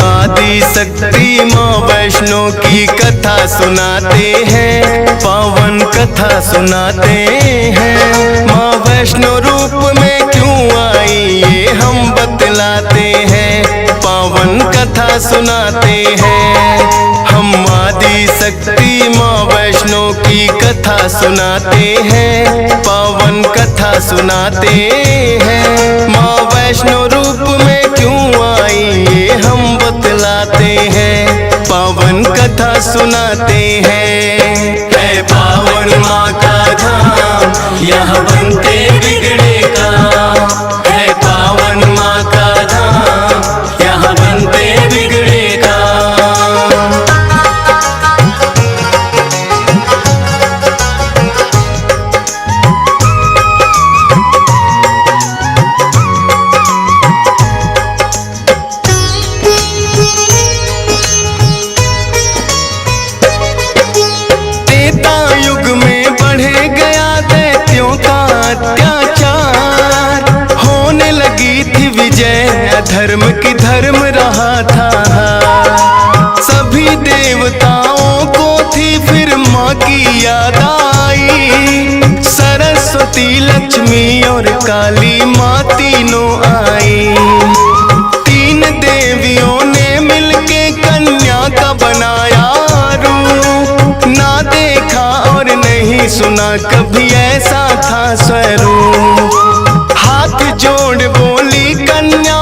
आदि शक्ति माँ वैष्णो की कथा सुनाते हैं, पावन कथा सुनाते हैं। माँ वैष्णो रूप में क्यों आई ये हम बतलाते हैं, पावन कथा सुनाते हैं। हम आदि शक्ति माँ वैष्णो की कथा सुनाते हैं, पावन कथा सुनाते हैं। माँ वैष्णो रूप में क्यों आई ये हम बतलाते हैं, पावन कथा सुनाते हैं। है पावन माँ का धाम यहाँ बनते बिगड़े काम, है पावन माँ का धाम यहाँ बनते बिगड़े काम। धर्म की धर्म रहा था, सभी देवताओं को थी फिर माँ की याद आई। सरस्वती लक्ष्मी और काली माँ तीनों आई। तीन देवियों ने मिलके कन्या का बनाया रूप, ना देखा और नहीं सुना कभी ऐसा था स्वरूप। हाथ जोड़ बोली कन्या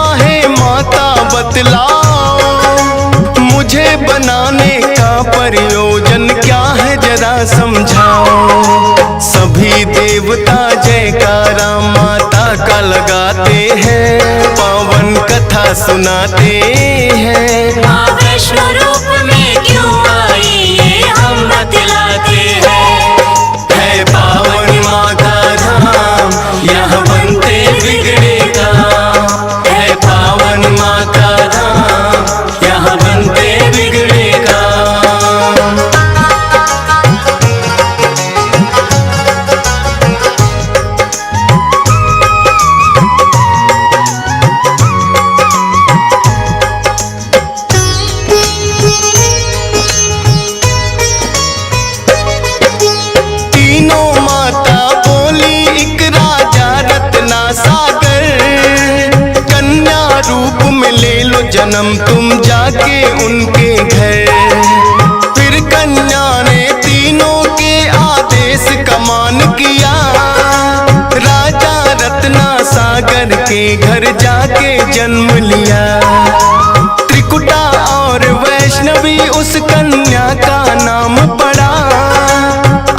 बतलाओ, मुझे बनाने का प्रयोजन क्या है जरा समझाओ। सभी देवता जयकारा माता का लगाते हैं, पावन कथा सुनाते हैं। माँ वैष्णो रूप में क्यों आई ये हम बतलाते हैं, है पावन माँ का धाम यहाँ बनते बिगड़े काम, है पावन माँ का धाम यहाँ बनते बिगड़े काम। तीनों माता बोली एक राजा रत्ना सागर, कन्या रूप में ले लो जन्म तुम जाके उनके घर। फिर कन्या ने तीनों के आदेश का मान किया, राजा रत्ना सागर के घर जाके जन्म लिया। त्रिकुटा और वैष्णवी उस कन्या का नाम पड़ा,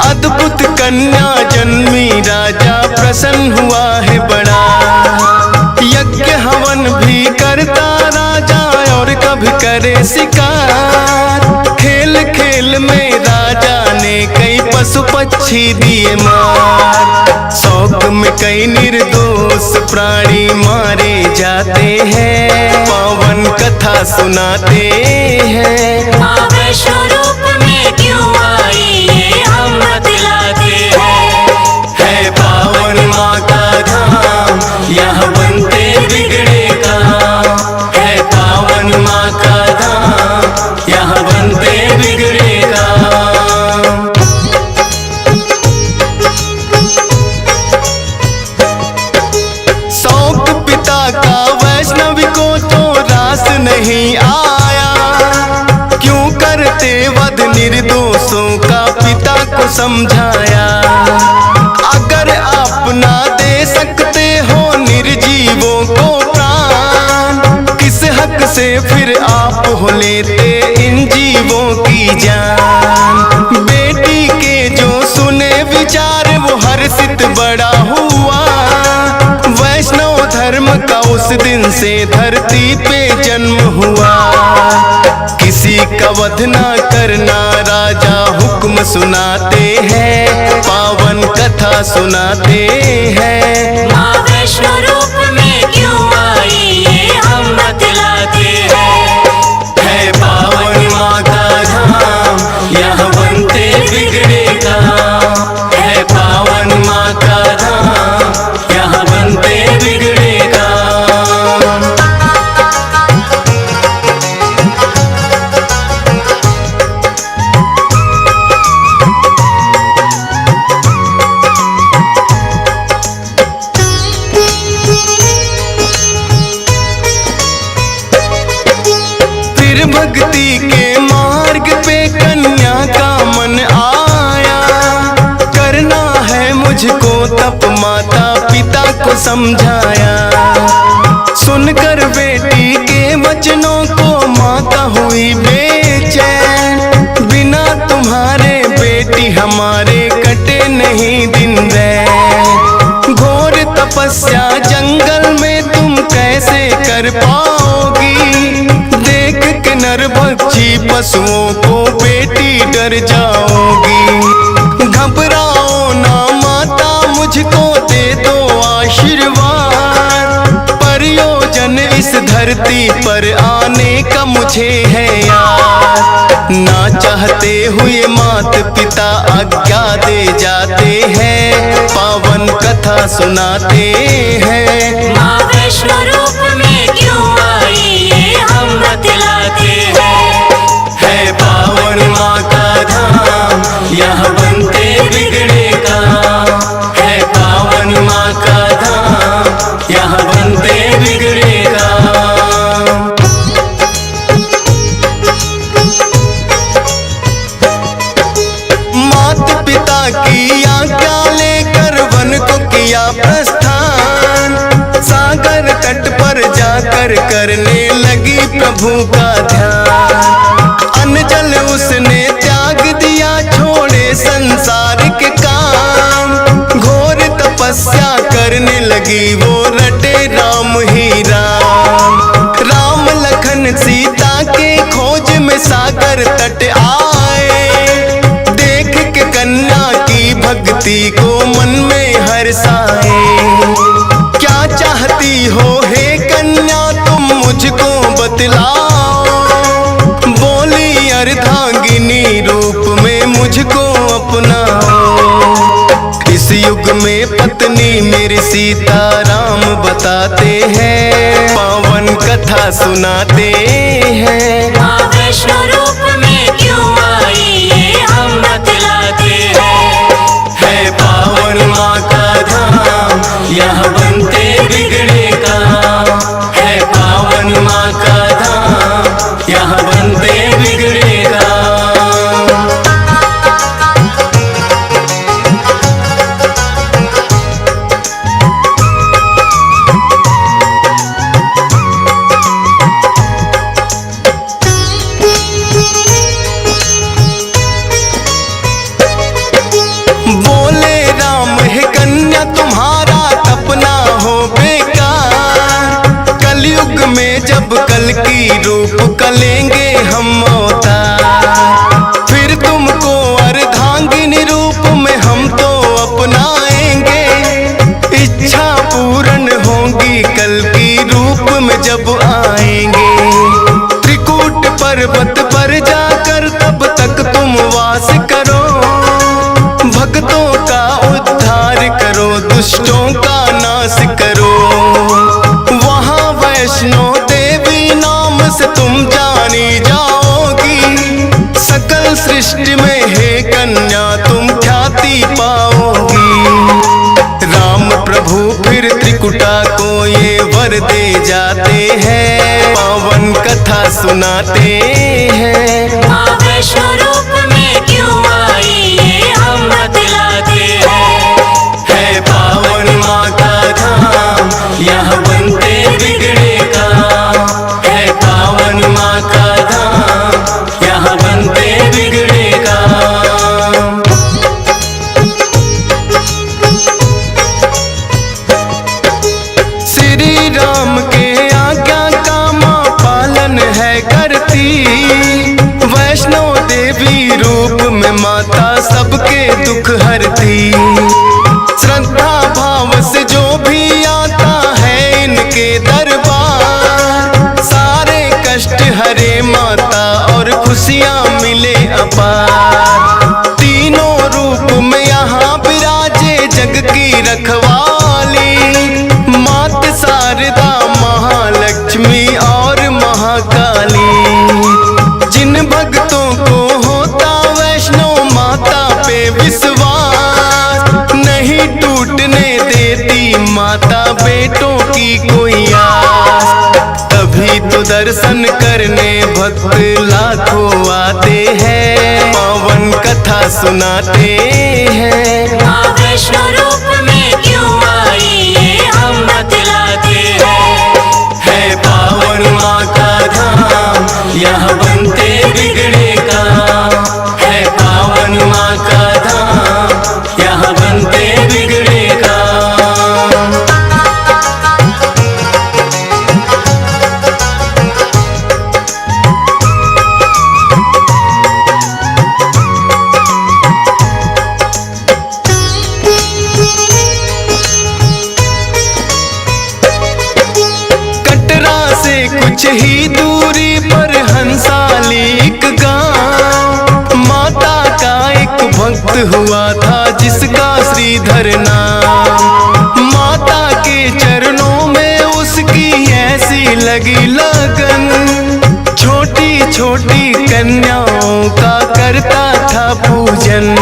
अद्भुत कन्या जन्मी राजा प्रसन्न हुआ है बड़ा। यज्ञ हवन भी करता राजा और कभी करे शिकार, खेल खेल में राजा ने कई पशु पक्षी दिए मार। शौक में कई निर्दोष प्राणी मारे जाते हैं, पावन कथा सुनाते हैं। माँ वैष्णो रूप में क्यों आई ये हम बतलाते हैं, है पावन माँ का धाम यहाँ बनते बिगड़े काम, है पावन माँ का धाम यहाँ बनते बिगड़े काम। शौक पिता का वैष्णवी को तो रास नहीं आया, क्यों करते वध निर्दोषों का पिता को समझाया। अगर आप ना दे सकते हो निर्जीवों को प्राण, किस हक से फिर आप हो लेते इन जीवों की जान। बेटी के जो सुने विचार वो हर्षित बड़ा हुआ, वैष्णव धर्म का उस दिन से धरती पे जन्म हुआ। किसी का वध ना करना राजा हुक्म सुनाते हैं, पावन कथा सुनाते हैं। माँ वैष्णो रूप में क्यों आई ये हम बतलाते हैं, है पावन माँ का धाम यहाँ बनते बिगड़े काम, है पावन माँ का धाम यहाँ बनते बिगड़े काम। फिर भक्ति के मार्ग पे कन्या का मन आया, करना है मुझको तप माता पिता को समझाया। सुनकर बेटी के वचनों को माता हुई बेचैन, बिना तुम्हारे बेटी हमारे कटे नहीं दिन रैन। घोर तपस्या जंगल में तुम कैसे कर पाओगी, देख के नर भक्षी पशुओं को बेटी डर जाओगी। घबराओ ना माता मुझको दे दो आशीर्वाद, प्रयोजन इस धरती पर आने का मुझे है याद। ना चाहते हुए मात पिता आज्ञा दे जाते हैं, पावन कथा सुनाते हैं। माँ वैष्णो रूप में क्यों आई ये हम बतलाते हैं। है पावन माँ का धाम, यहाँ बनते बिगड़े काम। है पावन माँ का धाम, यहाँ बनते बिगड़े काम। मात पिता की आज्ञा लेकर वन को किया प्रस्थान, सागर तट पर जाकर करने लगी प्रभु का ध्यान। अन्न जल उसने त्याग दिया, छोड़े संसार के काम। घोर तपस्या करने लगी वो, रटे राम ही राम। राम लखन सीता के खोज में सागर तट आए, देख के कन्या की भक्ति को मन में हर्षाए। क्या चाहती हो हे कन्या तुम मुझको बतलाओ, बोली अर्धांगिनी रूप में मुझको अपनाओ। इस युग में पत्नी मेरी सीता राम बताते हैं, पावन कथा सुनाते हैं। माँ वैष्णो रूप में क्यों आई ये हम बतलाते हैं। है पावन माँ का धाम, यहाँ बनते बिगड़े काम। है पावन माँ का धाम, यहाँ बनते बिगड़े काम। बोले राम हे कन्या तुम्हारा तपना हो बेकार, कलयुग में जब कल की रूप कलेंगे हम अवतार। फिर तुमको अर्धांगिनी रूप में हम तो अपनाएंगे, इच्छा पूर्ण होगी कल की रूप में जब आएंगे। त्रिकूट पर्वत पर जाकर तब तक तुम वास करो, भक्तों का उद्धार करो, दुष्टों का नाश करो। वहाँ वैष्णो देवी नाम से तुम जानी जाओगी, सकल सृष्टि में हे कन्या तुम ख्याति पाओगी। राम प्रभु फिर त्रिकुटा को ये वर दे जाते हैं, पावन कथा सुनाते हैं। माँ वैष्णो रूप में क्यों आई ये हम बतलाते हैं। है पावन माँ का धाम, यहाँ बनते बिगड़े काम। है पावन माँ का धाम, यहाँ बनते बिगड़े काम। श्री राम के आज्ञा का माँ पालन है करती, वैष्णो देवी रूप में माता सबके दुख हरती। श्रद्धा भाव से जो भी आता है इनके दरबार, सारे कष्ट हरे माता और खुशियाँ मिले अपार। तीनों रूप में यहाँ विराजे जग की रखवाली, मात शारदा महालक्ष्मी और महाकाली। जिन भक्तों को होता वैष्णो माता पे विश्वास, नहीं टूटने देती माता बेटों की कोई आस। तभी तो दर्शन करने भक्त लाखों आते हैं, पावन कथा सुनाते हैं। माँ वैष्णो रूप में क्यों आई ये हम बतलाते हैं। है पावन माँ का धाम, यहाँ बनते बिगड़े काम। है पावन माँ का धाम, यहाँ बनते बिगड़े काम। कटरा से कुछ ही दूरी पर हंसाली एक गांव, माता का एक भक्त हुआ था जिसका श्रीधर नाम। माता के चरणों में उसकी ऐसी लगी लगन, छोटी छोटी कन्याओं का करता था पूजन।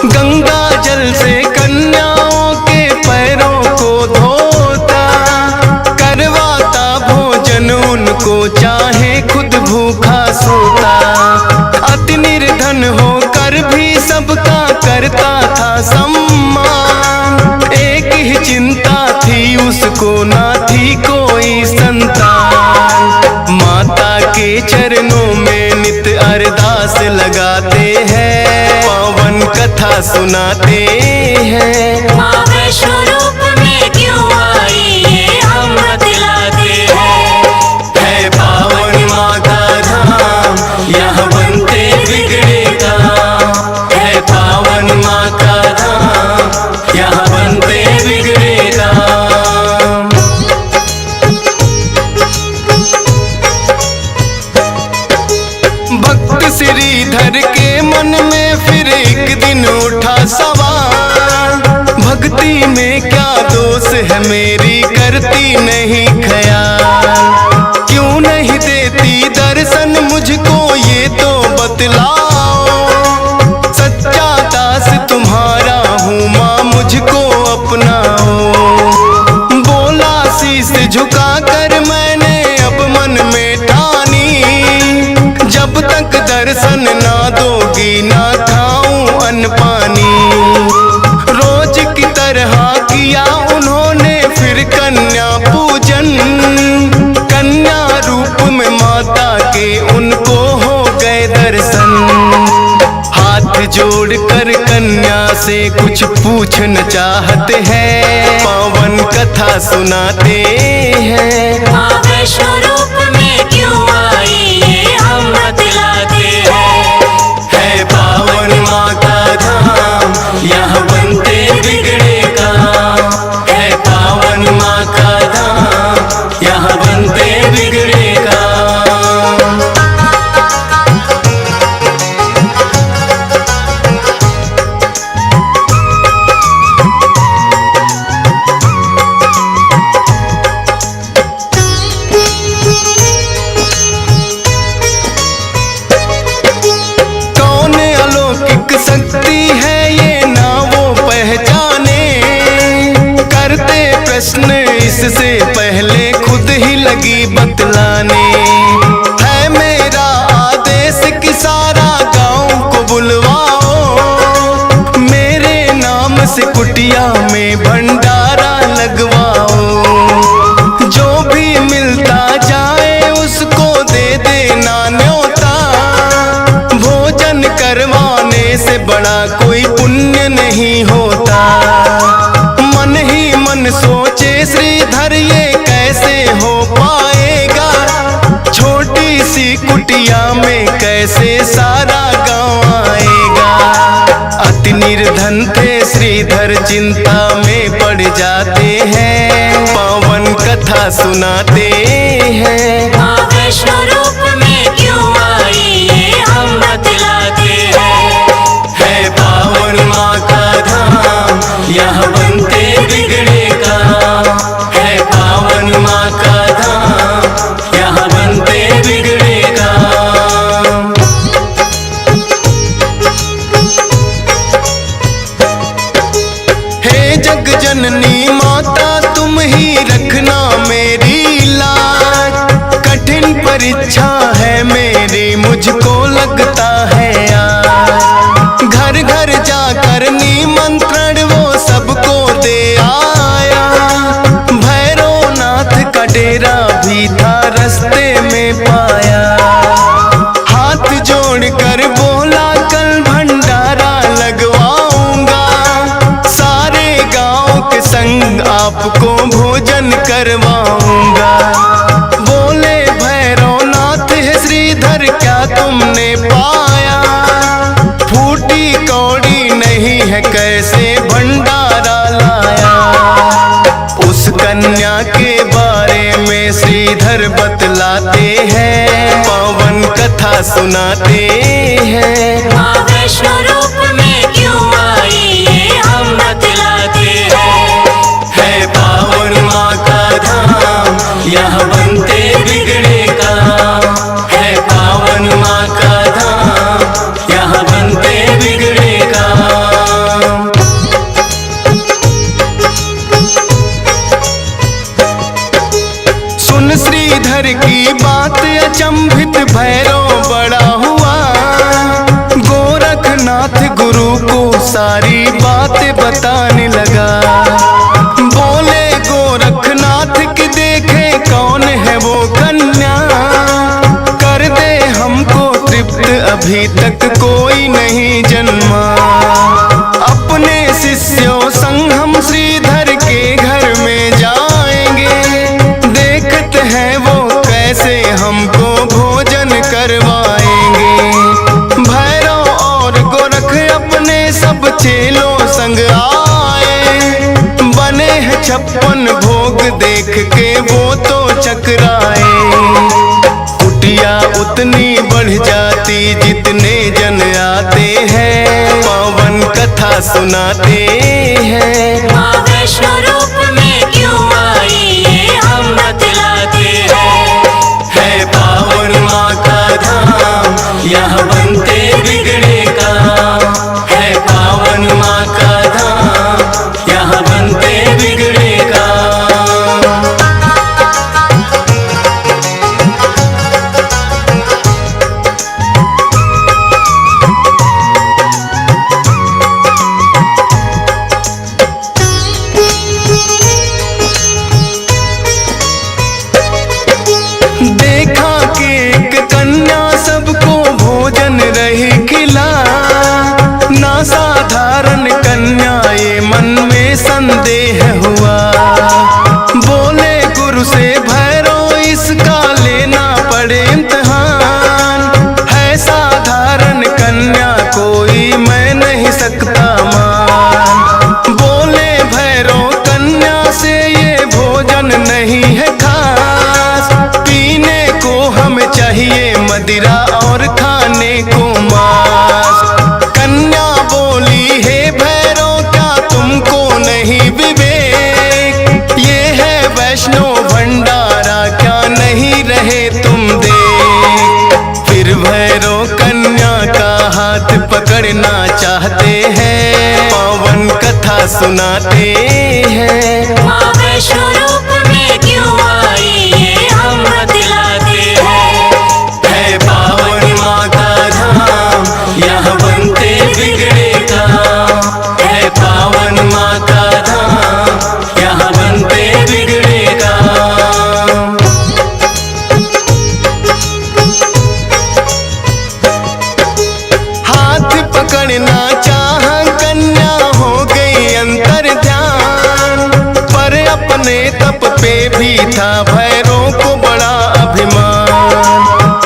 गंगा जल से कन्याओं के पैरों को धोता, करवाता भोजन उनको चाहे खुद भूखा सोता। अति निर्धन होकर भी सबका करता था सम्मान, एक ही चिंता थी उसको ना थी कोई संतान। माता के चरणों में नित अरदास लगाते हैं, पावन कथा सुनाते हैं। माँ वैष्णो रूप में क्यों आई ये हम बतलाते हैं। है पावन माँ का धाम, यहाँ बनते बिगड़े काम। है पावन माँ का धाम, यहाँ बनते बिगड़े काम। भक्त श्रीधर के मन में फिर एक दिन उठा सवाल, भक्ति में क्या दोष है मेरी करती नहीं ख्याल। क्यों नहीं देती दर्शन मुझको ये तो बतलाओ, सच्चा दास तुम्हारा हूँ माँ मुझको अपनाओ। बोला शीश झुका कर मैंने अब मन में ठानी, जब तक दर्शन ना दोगी ना खाऊं अन्न पानी। रोज की तरह किया उन्होंने फिर कन्या पूजन, कन्या रूप में माता के उनको हो गए दर्शन। हाथ जोड़कर कन्या से कुछ पूछना चाहते हैं, पावन कथा सुनाते हैं। माँ वैष्णो रूप में क्यों आई ये हम बतलाते हैं। है पावन माँ का धाम, यहाँ बनते बिगड़े काम। है पावन माँ का धाम, यहाँ बनते बिगड़े काम। कौन अलौकिक शक्ति है ये ना वो पहचाने, करते प्रश्न इससे पहले खुद ही लगी बतलाने। है मेरा आदेश कि सारा गांव को बुलवाओ, मेरे नाम से कुटिया में भंडारा लगवाओ। जो भी मिलता जाए उसको दे देना न्योता, भोजन करवाने से बड़ा कोई पुण्य नहीं होता। मन ही मन सोचे श्रीधर ये कैसे हो पाएगा, छोटी सी कुटिया में कैसे सारा गांव आएगा। अति निर्धन थे श्रीधर चिंता में पड़ जाते हैं, पावन कथा सुनाते हैं। माँ वैष्णो रूप में क्यों आई ये हम बतलाते हैं। है पावन माँ का धाम, यहाँ बनते बिगड़े काम। है पावन माँ का धाम, यहाँ बनते बिगड़े काम। हे जग जननी माता तुम ही रखना मेरी लाज, कठिन परीक्षा है मेरी, मुझको लगता है यार। घर घर जाकर निमंत्रण वो सबको दे आया। भैरवनाथ का डेरा भी था रास्ते में पाया। हाथ जोड़कर बोला कल भंडारा लगवाऊंगा, सारे गांव के संग आपको भोजन करवाऊंगा। बोले भैरवनाथ है श्रीधर क्या तुमने पाया? फूटी कौड़ी नहीं है कैसे भंडारा लाया? उस कन्या के बारे में श्रीधर बतलाते हैं, पावन कथा सुनाते हैं। माँ वैष्णो रूप में क्यों आई ये हम बतलाते हैं। है पावन माँ का धाम, यहाँ बनते बिगड़े काम। है पावन माँ का धाम, यहाँ बनते बिगड़े काम। सुन श्रीधर की बात अचंभित भैरव बड़ा हुआ। गोरखनाथ गुरु को सारी बातें बताने लगा। बोले गोरखनाथ की देखे कौन है वो कन्या, कर दे हमको तृप्त अभी तक कोई नहीं जन्मा। अपने शिष्यों संग हम श्रीधर के घर में जाएंगे, देखते हैं वो कैसे हमको भोजन करवाएंगे। भैरव और गोरख अपने सब चेलों संग आए। बने हैं 56 भोग देख के वो तो चकराए। कुटिया उतनी बढ़ जाती जितने जन आते हैं, पावन कथा सुनाते हैं। माँ वैष्णो रूप में क्यों आई ये हम बतलाते हैं। है पावन माँ का धाम, यहाँ बनते बिगड़े काम। है पावन माँ का धाम, यहाँ बनते बिगड़े काम। देखा कि एक कन्या सबको भोजन रही खिला। ना साधारण कन्या ये मन में संदेह हुआ। बोले गुरु से भैरव इसका लेना पड़े इम्तिहान। है साधारण कन्या कोई मैं नहीं सकता मान। बोले भैरव कन्या से ये भोजन नहीं है खास। पीने को हमें चाहिए मदिरा और खाने को मांस। कन्या बोली हे भैरव क्या तुमको नहीं विवेक? ये है वैष्णो भंडारा क्या नहीं रहे तुम देख? फिर भैरव कन्या का हाथ पकड़ना चाहते हैं, पावन कथा सुनाते हैं। माँ वैष्णो रूप में क्यों आई ये हम बतलाते हैं। है पावन माँ का धाम, यहाँ बनते बिगड़े काम। है पावन माँ का धाम, यहाँ बनते बिगड़े काम। हाथ पकड़ना चाह कन्या हो गई अंतर ध्यान। पर अपने तप पे भी था भैरव को बड़ा अभिमान।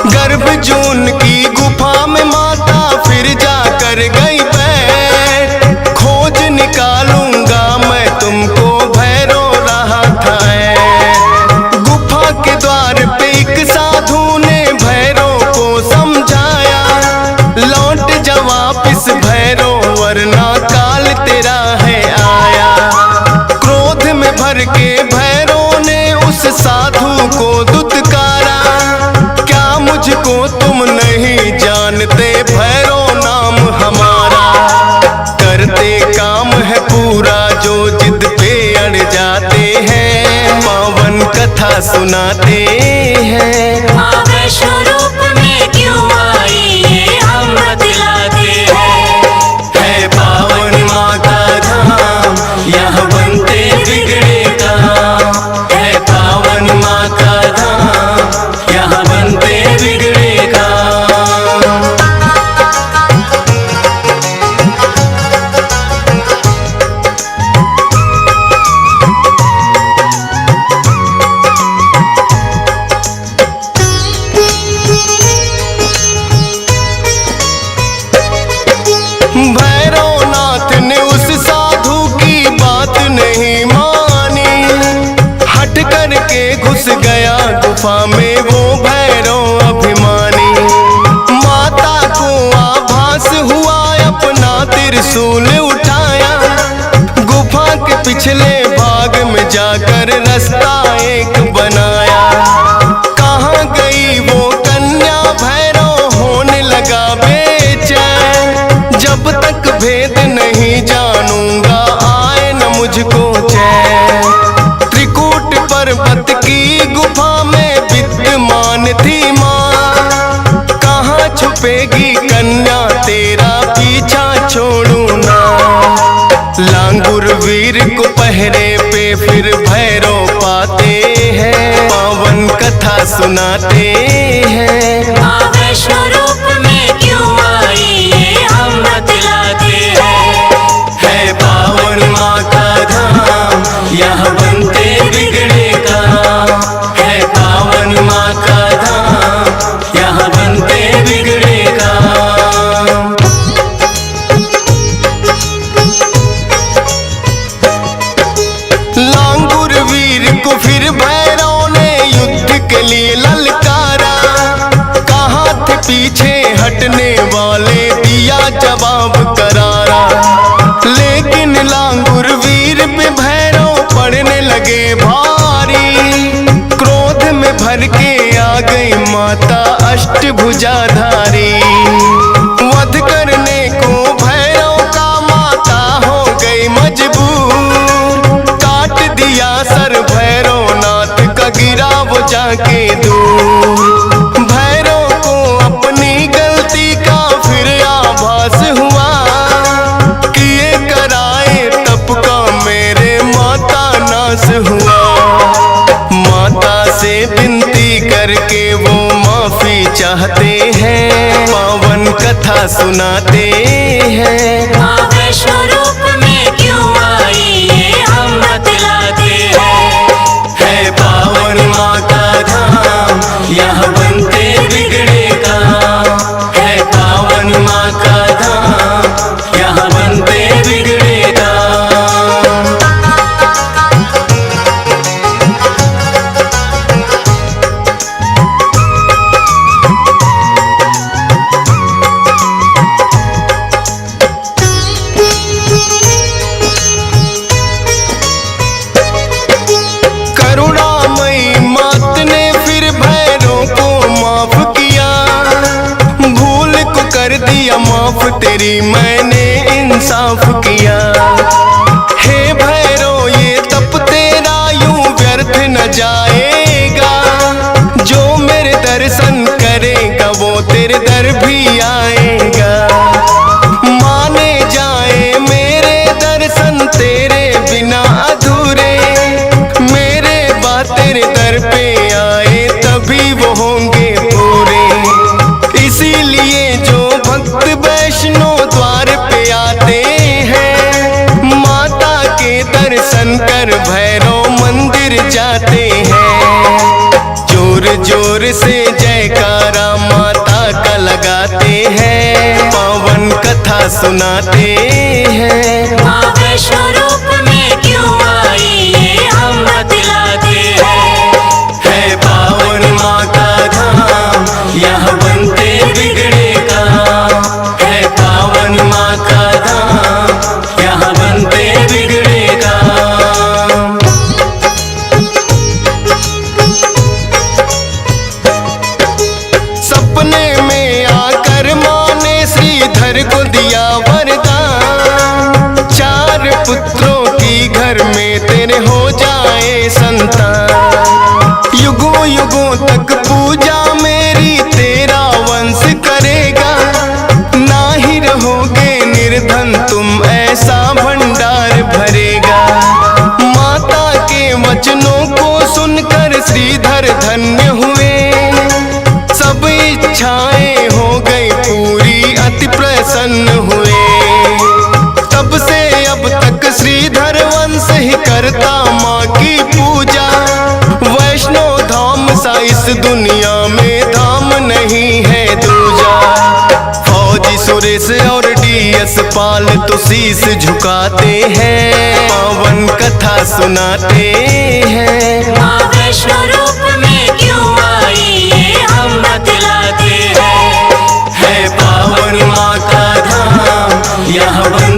गर्भ जून की गुफा में माता फिर जाकर गई बैठ। खोज निकालूंगा मैं तुमको भैरव रहा था ऐठ। गुफा के द्वार पे एक साधु ने भैरव को समझाया। लौट जा वापिस भैरव वरना काल तेरा है आया। क्रोध में भर के भैरव ने उस साधु को दुत्कारा। क्या मुझको तुम नहीं जानते भैरव नाम हमारा? करते काम है पूरा जो जिद पे अड़ जाते हैं, पावन कथा सुनाते हैं। गुफा में वो भैरव अभिमानी। माता को आभास हुआ, अपना त्रिशूल उठाया, गुफा के पिछले भाग में जाकर रास्ता एक बनाया। कहाँ गई वो कन्या, भैरव होने लगा बेचैन। जब तक भेद नहीं जानूंगा आए न मुझको चैन। त्रिकूट पर्वत की गुफा में विद्यमान थी माँ, कहाँ छुपेगी कन्या, तेरा पीछा छोड़ू ना। लांगुर वीर को पहरे पे फिर भैरव पाते हैं, पावन कथा सुनाते हैं। माँ वैष्णो रूप में क्यों आई ये हम बतलाते हैं। है पावन माँ का धाम, यहाँ बनते बिगड़े काम। है पावन माँ का धाम, यहाँ बनते बिगड़े काम। लांगुर वीर को फिर भैरव ने युद्ध के लिए ललकारा। कहाँ थे पीछे हटने वाले, दिया जवाब करारा। लेकिन लांगुर वीर पे भैरव पड़ने लगे भारी। क्रोध में भर के आ गई माता अष्टभुजाधारी। वध करने को भैरव का माता हो गई मजबूर। काट दिया सर भैरव नाथ का, गिरा वो जाके दूर। भैरव को अपनी गलती का फिर आभास हुआ, किए कराए तप का मेरे माता नाश हुआ। माता से विनती करके वो माफी चाहते हैं, पावन कथा सुनाते हैं। माँ वैष्णो रूप में क्यों आई ये हम बतलाते हैं। है पावन माँ का धाम, यहाँ बनते बिगड़े काम। है पावन माँ का धाम, यहाँ बनते बिगड़े काम। करुणामयी मात ने फिर भैरव को माफ किया। भूल को कर दिया माफ, तेरी मैंने इंसाफ किया। हे भैरव ये तप तेरा यूं व्यर्थ न जाएगा। जो मेरे दर्शन करेगा वो तेरे दर भी आएगा। माने जाए मेरे दर्शन तेरे बिना अधूरे। मेरे बात तेरे दर पे आए तभी वो होंगे पूरे। इसीलिए जो भक्त वैष्णो द्वार पे आते हैं, माता के दर्शन कर भैरव मंदिर जाते हैं। जोर जोर से जयकारा माता का लगाते हैं, पावन कथा सुनाते हैं। माँ वैष्णो रूप में क्यों आई ये हम बतलाते हैं। है पावन माँ का धाम, यहाँ बनते बिगड़े काम। है पावन माँ का धाम, यहाँ बनते बिगड़े काम। सपने में आकर माँ ने श्रीधर को दिया वरदान। 4 पुत्रों की घर में तेरे हो जाए संतान। युगों युगों तक पूजा मेरी तेरा वंश करेगा। ना ही रहोगे निर्धन तुम, ऐसा भंडार भरेगा। माता के वचनों को सुनकर श्रीधर धन्य हुए। सब इच्छाएं हो गई पूरी, अति प्रसन्न हुए। तब से अब तक श्रीधर वंश ही करता माँ की पूजा। वैष्णो धाम सा इस दुनिया में धाम नहीं है दूजा। फौजी सुरेश और डीएस पाल तो शीश झुकाते हैं, पावन कथा सुनाते हैं। माँ वैष्णो रूप में क्यों यहाँ